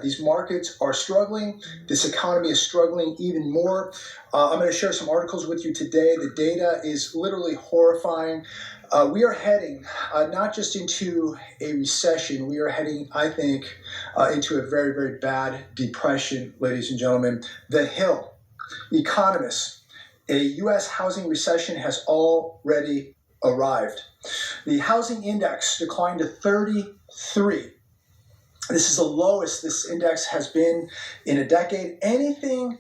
These markets are struggling. This economy is struggling even more. I'm going to share some articles with you today. The data is literally horrifying. We are heading not just into a recession, we are heading, I think, into a very, very bad depression, ladies and gentlemen. The Hill, economists, a U.S. housing recession has already arrived. The housing index declined to 33. This is the lowest this index has been in a decade. Anything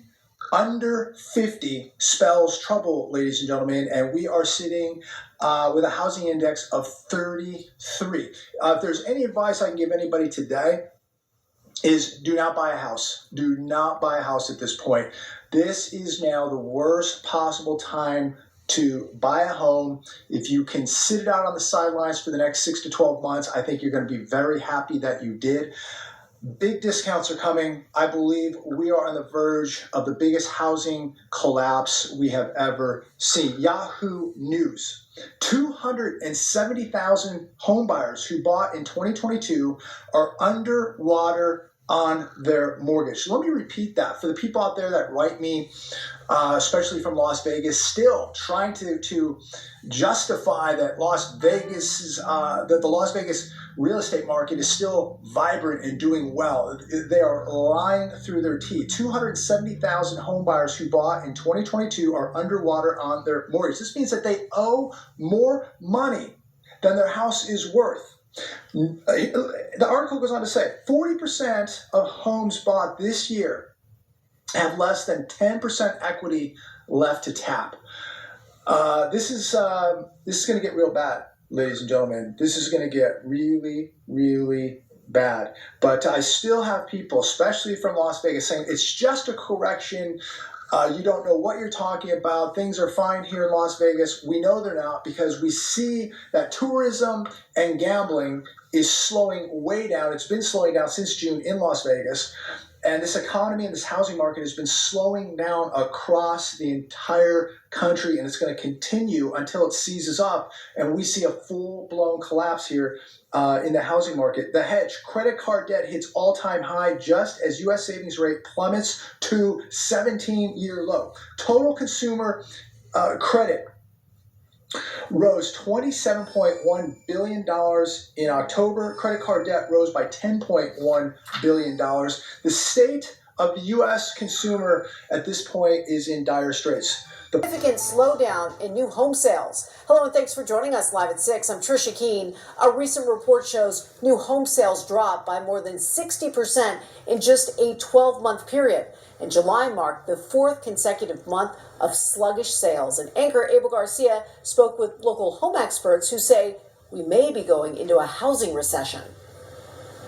under 50 spells trouble, ladies and gentlemen, and we are sitting with a housing index of 33. If there's any advice I can give anybody today, is do not buy a house. Do not buy a house at this point. This is now the worst possible time to buy a home. If you can sit it out on the sidelines for the next 6 to 12 months, I think you're going to be very happy that you did. Big discounts are coming. I believe we are on the verge of the biggest housing collapse we have ever seen. Yahoo News, 270,000 home buyers who bought in 2022 are underwater on their mortgage. Let me repeat that for the people out there that write me, especially from Las Vegas, still trying to justify that Las Vegas is that the Las Vegas real estate market is still vibrant and doing well. They are lying through their teeth. 270,000 home buyers who bought in 2022 are underwater on their mortgage. This means that they owe more money than their house is worth. The article goes on to say 40% of homes bought this year have less than 10% equity left to tap. This is going to get real bad, ladies and gentlemen. This is going to get really, really bad. But I still have people, especially from Las Vegas, saying it's just a correction. You don't know what you're talking about. Things are fine here in Las Vegas. We know they're not because we see that tourism and gambling is slowing way down. It's been slowing down since June in Las Vegas. And this economy and this housing market has been slowing down across the entire country, and it's going to continue until it seizes up and we see a full-blown collapse here in the housing market. The hedge, credit card debt hits all-time high just as U.S. savings rate plummets to 17-year low. Total consumer credit rose $27.1 billion in October. Credit card debt rose by $10.1 billion. The state of the U.S. consumer at this point is in dire straits. Significant slowdown in new home sales. Hello and thanks for joining us live at 6. I'm Trisha Keene. A recent report shows new home sales dropped by more than 60% in just a 12-month period. And July marked the 4th consecutive month of sluggish sales. And anchor Abel Garcia spoke with local home experts who say we may be going into a housing recession.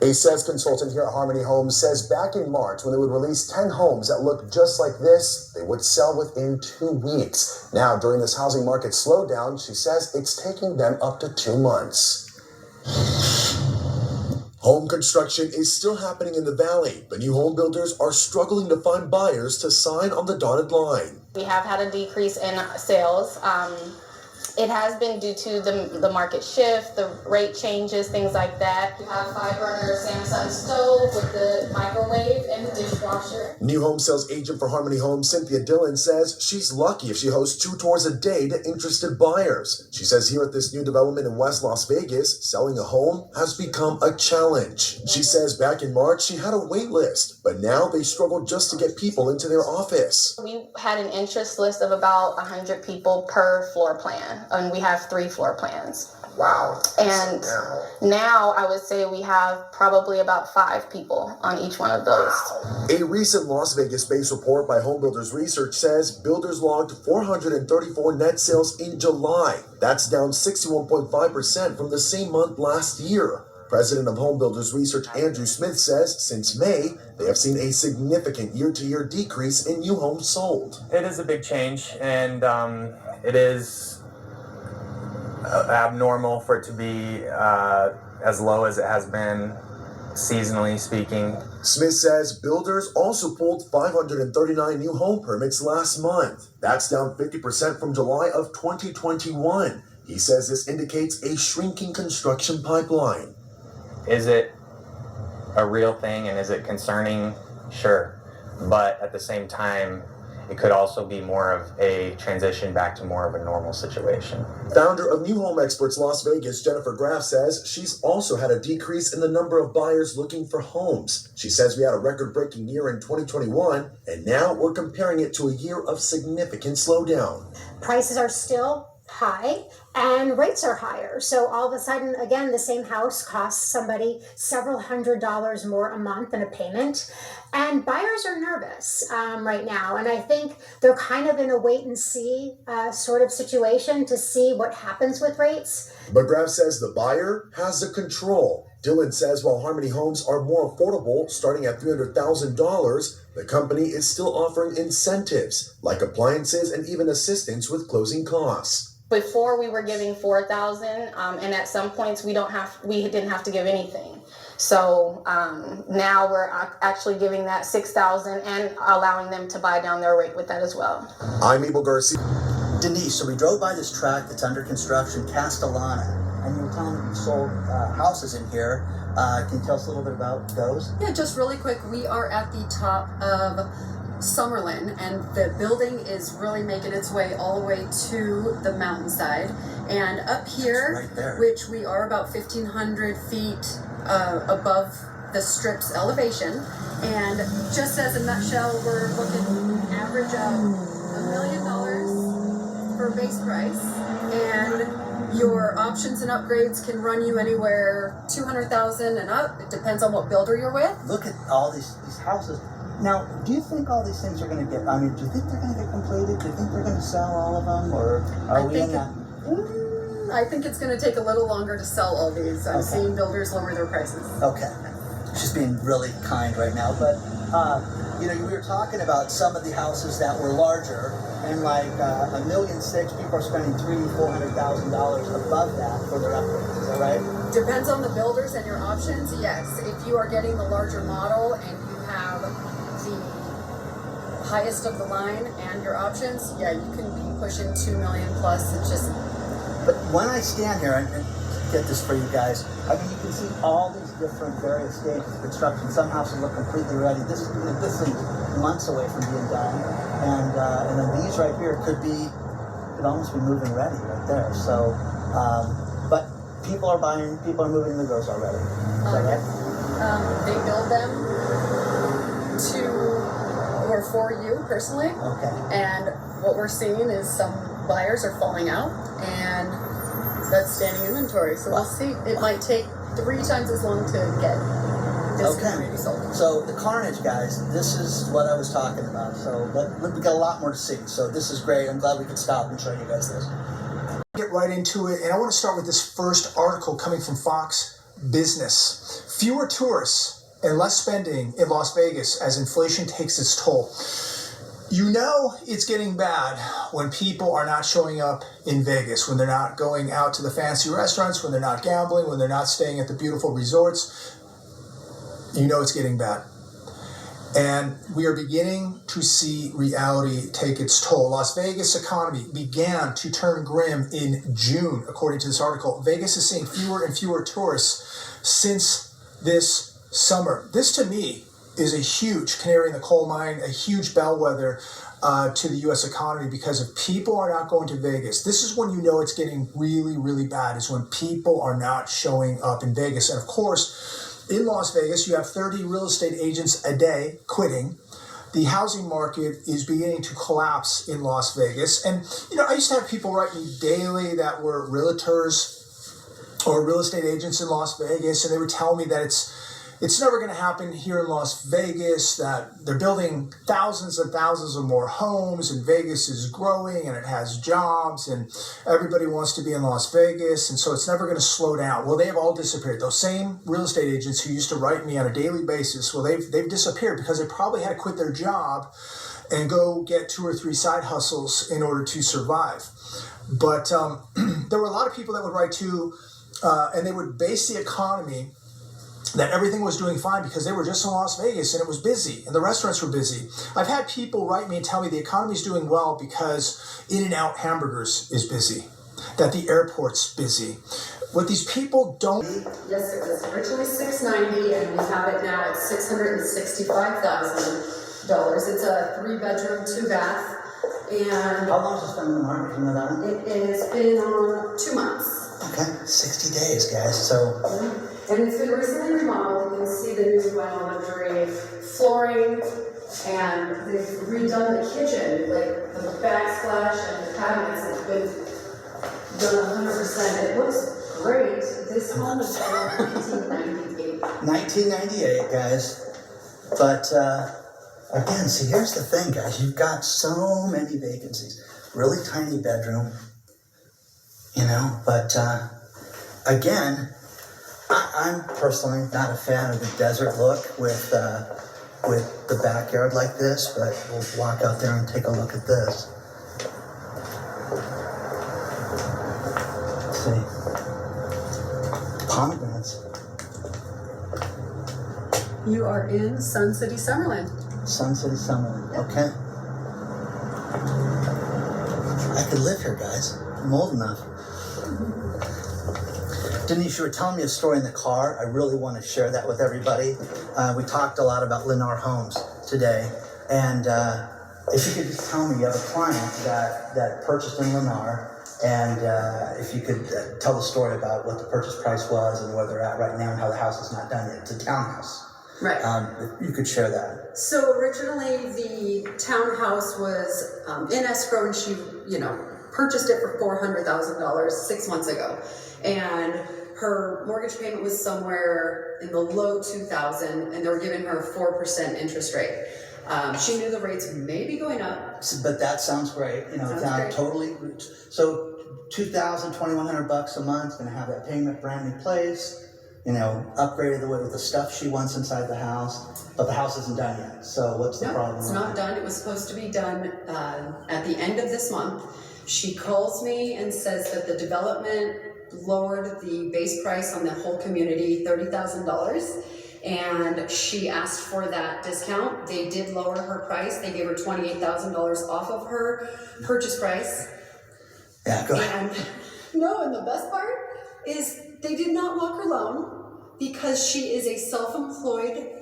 A sales consultant here at Harmony Homes says back in March, when they would release 10 homes that looked just like this, they would sell within 2 weeks. Now, during this housing market slowdown, she says it's taking them up to 2 months. Home construction is still happening in the valley, but new home builders are struggling to find buyers to sign on the dotted line. We have had a decrease in sales. It has been due to the market shift, the rate changes, things like that. We have 5-burner Samsung stove with the microwave and the dishwasher. New home sales agent for Harmony Homes, Cynthia Dillon, says she's lucky if she hosts 2 tours a day to interested buyers. She says here at this new development in West Las Vegas, selling a home has become a challenge. She says back in March, she had a wait list, but now they struggle just to get people into their office. We had an interest list of about 100 people per floor plan. And we have 3 floor plans. Wow. And now I would say we have probably about 5 people on each one of those. A recent Las Vegas-based report by Home Builders Research says builders logged 434 net sales in July. That's down 61.5% from the same month last year. President of Home Builders Research Andrew Smith says since May, they have seen a significant year-to-year decrease in new homes sold. It is a big change, and it is abnormal for it to be as low as it has been, seasonally speaking. Smith says builders also pulled 539 new home permits last month. That's down 50% from July of 2021. He says this indicates a shrinking construction pipeline. Is it a real thing, and is it concerning? Sure. But at the same time, it could also be more of a transition back to more of a normal situation. Founder of New Home Experts Las Vegas, Jennifer Graff, says she's also had a decrease in the number of buyers looking for homes. She says we had a record-breaking year in 2021, and now we're comparing it to a year of significant slowdown. Prices are still high and rates are higher. So all of a sudden, again, the same house costs somebody several $100s more a month in a payment. And buyers are nervous right now. And I think they're kind of in a wait and see sort of situation to see what happens with rates. But Graff says the buyer has the control. Dylan says while Harmony Homes are more affordable, starting at $300,000, the company is still offering incentives like appliances and even assistance with closing costs. Before we were giving 4,000, and at some points we didn't have to give anything. So now we're actually giving that 6,000 and allowing them to buy down their rate with that as well. I'm Abel Garcia. Denise, so we drove by this tract that's under construction, Castellana, and you were telling me you sold houses in here. Can you tell us a little bit about those? Yeah, just really quick, we are at the top of Summerlin, and the building is really making its way all the way to the mountainside. And up here, Right there. which we are about 1,500 feet above the strip's elevation. And just as a nutshell, we're looking average of $1 million for base price. And your options and upgrades can run you anywhere $200,000 and up. It depends on what builder you're with. Look at all these houses. Now, do you think all these things are going to get, I mean, do you think they're going to get completed? Do you think they're going to sell all of them? Or are we in that? I think it's going to take a little longer to sell all these. I've seen builders lower their prices. Okay. She's being really kind right now. But, you know, we were talking about some of the houses that were larger, and like $1.6 million, people are spending $300,000 to $400,000 above that for their upgrades. Is that right? Depends on the builders and your options. Yes, if you are getting the larger model and you have the highest of the line and your options, yeah, you can be pushing $2 million plus. It's just. But when I stand here and get this for you guys, I mean, you can see all these different various stages of construction. Some houses look completely ready. This thing's months away from being done, and then these right here could almost be moving ready right there. So, but people are buying, people are moving in the girls already. Is that right? They build them or for you personally. Okay. And what we're seeing is some buyers are falling out, and that's standing inventory. So we'll see. It might take 3 times as long to get this community sold. So the carnage, guys, this is what I was talking about. So we got a lot more to see. So this is great. I'm glad we could stop and show you guys this. Get right into it, and I want to start with this first article coming from Fox Business. Fewer tourists and less spending in Las Vegas as inflation takes its toll. You know it's getting bad when people are not showing up in Vegas, when they're not going out to the fancy restaurants, when they're not gambling, when they're not staying at the beautiful resorts. You know it's getting bad. And we are beginning to see reality take its toll. Las Vegas economy began to turn grim in June, according to this article. Vegas is seeing fewer and fewer tourists since this summer. This, to me, is a huge canary in the coal mine, a huge bellwether to the U.S. economy, because if people are not going to Vegas, this is when you know it's getting really, really bad, is when people are not showing up in Vegas. And of course, in Las Vegas, you have 30 real estate agents a day quitting. The housing market is beginning to collapse in Las Vegas. And, you know, I used to have people write me daily that were realtors or real estate agents in Las Vegas, and they would tell me that it's never going to happen here in Las Vegas, that they're building thousands and thousands of more homes, and Vegas is growing and it has jobs and everybody wants to be in Las Vegas, and so it's never going to slow down. Well, they have all disappeared. Those same real estate agents who used to write me on a daily basis, well, they've disappeared because they probably had to quit their job and go get 2 or 3 side hustles in order to survive. But there were a lot of people that would write too, and they would base the economy that everything was doing fine because they were just in Las Vegas and it was busy and the restaurants were busy. I've had people write me and tell me the economy's doing well because In-N-Out Hamburgers is busy, that the airport's busy. What these people don't. Yes, it was originally $690, and we have it now at $665,000. It's a 3-bedroom, 2-bath, and How long has it been in the market? You know that? it has been on 2 months. Okay, 60 days, guys. So, And it's been recently remodeled. You can see the new luxury flooring, and they've redone the kitchen, like the backsplash and the cabinets have been done 100%. It looks great. This home is from 1998. 1998, guys. But again, see, here's the thing, guys. You've got so many vacancies. Really tiny bedroom, but again, I'm personally not a fan of the desert look with the backyard like this, but we'll walk out there and take a look at this. Let's see. Pomegranates. You are in Sun City, Summerlin. Sun City Summerlin. Okay. I could live here, guys. I'm old enough. Denise, you were telling me a story in the car. I really want to share that with everybody. We talked a lot about Lennar Homes today. And if you could just tell me, you have a client that purchased in Lennar, and if you could tell the story about what the purchase price was and where they're at right now and how the house is not done yet. It's a townhouse. Right. If you could share that. So originally the townhouse was in escrow, and she, purchased it for $400,000 6 months ago. And her mortgage payment was somewhere in the low 2,000, and they were giving her a 4% interest rate. She knew the rates may be going up. But that sounds great. Sounds down great. totally. So $2,000, $2,100 a month, gonna have that payment, brand new place. Upgraded the way with the stuff she wants inside the house, but the house isn't done yet. So what's the problem? It's with not it? done. It was supposed to be done at the end of this month. She calls me and says that the development lowered the base price on the whole community $30,000, and she asked for that discount. They did lower her price. They gave her $28,000 off of her purchase price. Yeah, go ahead. And the best part is they did not lock her loan because she is a self-employed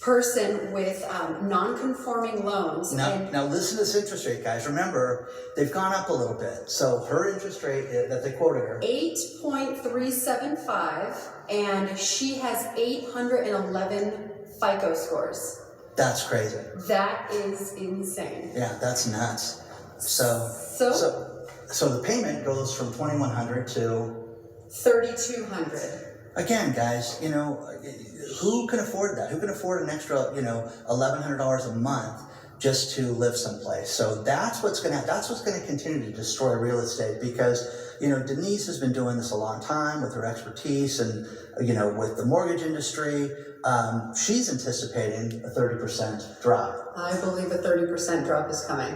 person with non-conforming loans. Now listen to this interest rate, guys. Remember, they've gone up a little bit. So her interest rate that they quoted her. 8.375, and she has 811 FICO scores. That's crazy. That is insane. Yeah, that's nuts. So the payment goes from $2,100 to $3,200. again, guys. Who can afford that? Who can afford an extra, $1,100 a month just to live someplace? So that's what's gonna continue to destroy real estate, because Denise has been doing this a long time with her expertise and with the mortgage industry. She's anticipating a 30% drop. I believe a 30% drop is coming.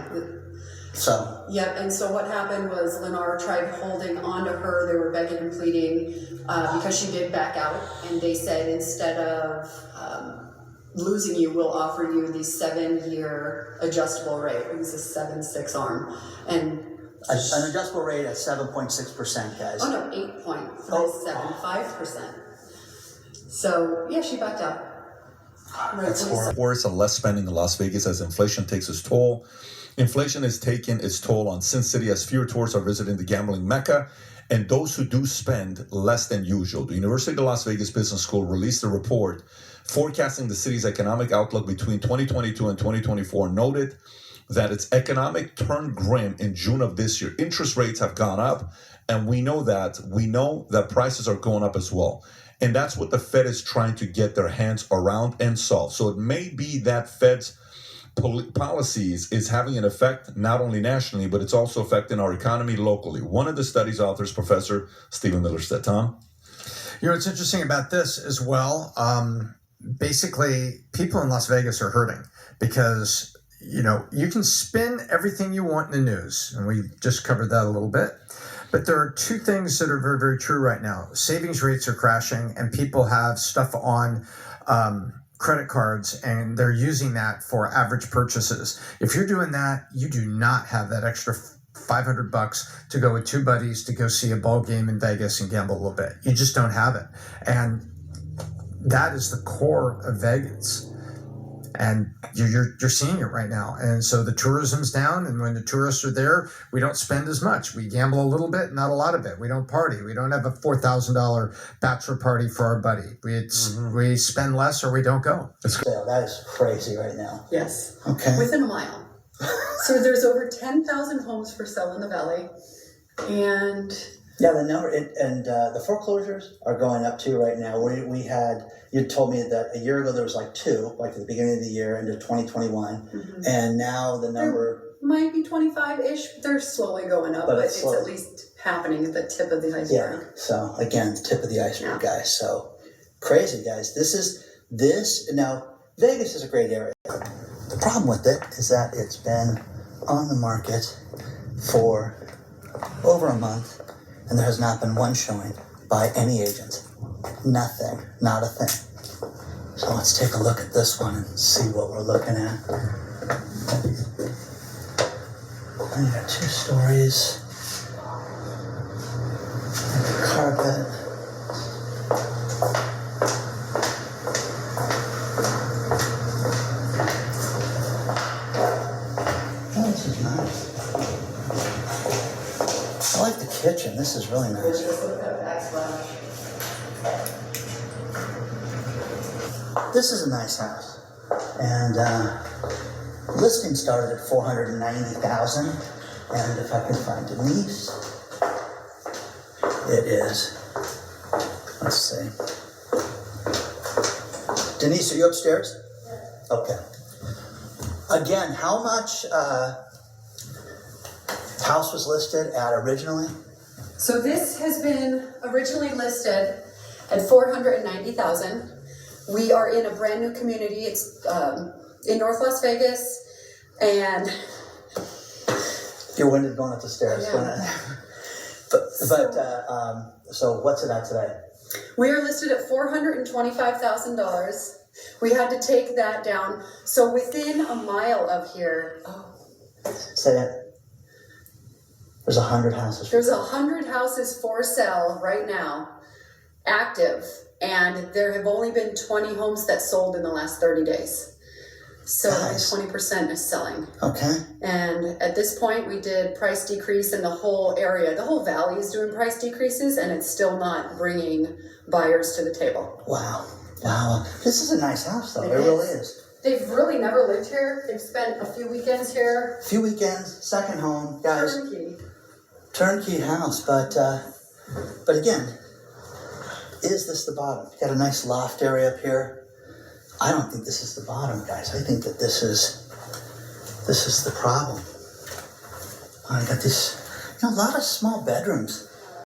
So Yep, and so what happened was Lennar tried holding on to her. They were begging and pleading because she did back out, and they said, instead of losing you, we'll offer you the 7-year adjustable rate. It was a 7.6 arm, and an adjustable rate at 7.6%, guys. 8.375%. So yeah, she backed out. Reports on less spending in Las Vegas as inflation takes its toll. Inflation is taking its toll on Sin City as fewer tourists are visiting the gambling mecca, and those who do spend less than usual. The University of Las Vegas Business School released a report forecasting the city's economic outlook between 2022 and 2024, noted that its economic turned grim in June of this year. Interest rates have gone up, and we know that prices are going up as well. And that's what the Fed is trying to get their hands around and solve. So it may be that Fed's policies is having an effect not only nationally, but it's also affecting our economy locally. One of the study's authors, Professor Stephen Miller, said, Tom? What's interesting about this as well, basically people in Las Vegas are hurting because, you can spin everything you want in the news, and we just covered that a little bit. But there are two things that are very, very true right now. Savings rates are crashing, and people have stuff on credit cards, and they're using that for average purchases. If you're doing that, you do not have that extra $500 to go with two buddies to go see a ball game in Vegas and gamble a little bit. You just don't have it. And that is the core of Vegas. And you're seeing it right now. And so the tourism's down, and when the tourists are there, we don't spend as much. We gamble a little bit, not a lot of it. We don't party. We don't have a $4,000 bachelor party for our buddy. We spend less or we don't go. So that is crazy right now. Yes. Okay. Within a mile. So there's over 10,000 homes for sale in the valley. And Yeah, the number and the foreclosures are going up too right now. We had, you told me that a year ago there was like 2, like at the beginning of the year into 2021, and now the number might be 25-ish. They're slowly going up, But but it's it's slow. at least happening at the tip of the yeah. iceberg. So again, tip of the iceberg, guys. So crazy, guys. This now Vegas is a great area. The problem with it is that it's been on the market for over a month, and there has not been one showing by any agent. Nothing, not a thing. So let's take a look at this one and see what we're looking at. I got 2 stories. Carpet. Oh, this is nice. I like the kitchen. This is really nice. This is a nice house, and listing started at $490,000. And if I can find Denise, it is. Let's see. Denise, are you upstairs? Okay. Again, how much house was listed at originally? So this has been originally listed at $490,000. We are in a brand new community. It's in North Las Vegas, and You're winded going up the stairs. Yeah. So what's it at today? we are listed at $425,000. We had to take that down. So within a mile of here, Say it. There's 100 houses. there's 100 houses for sale right now, active, and there have only been 20 homes that sold in the last 30 days. So Nice. 20% is selling. Okay. And at this point, we did price decrease in the whole area. The whole valley is doing price decreases, and it's still not bringing buyers to the table. Wow. Wow. This is a nice house, though. It It really is. is. They've really never lived here. They've spent a few weekends here. Few weekends, second home, guys. Turnkey. Turnkey house, but again, is this the bottom? Got a nice loft area up here. I don't think this is the bottom, guys. I think that this is the problem. I got this, a lot of small bedrooms.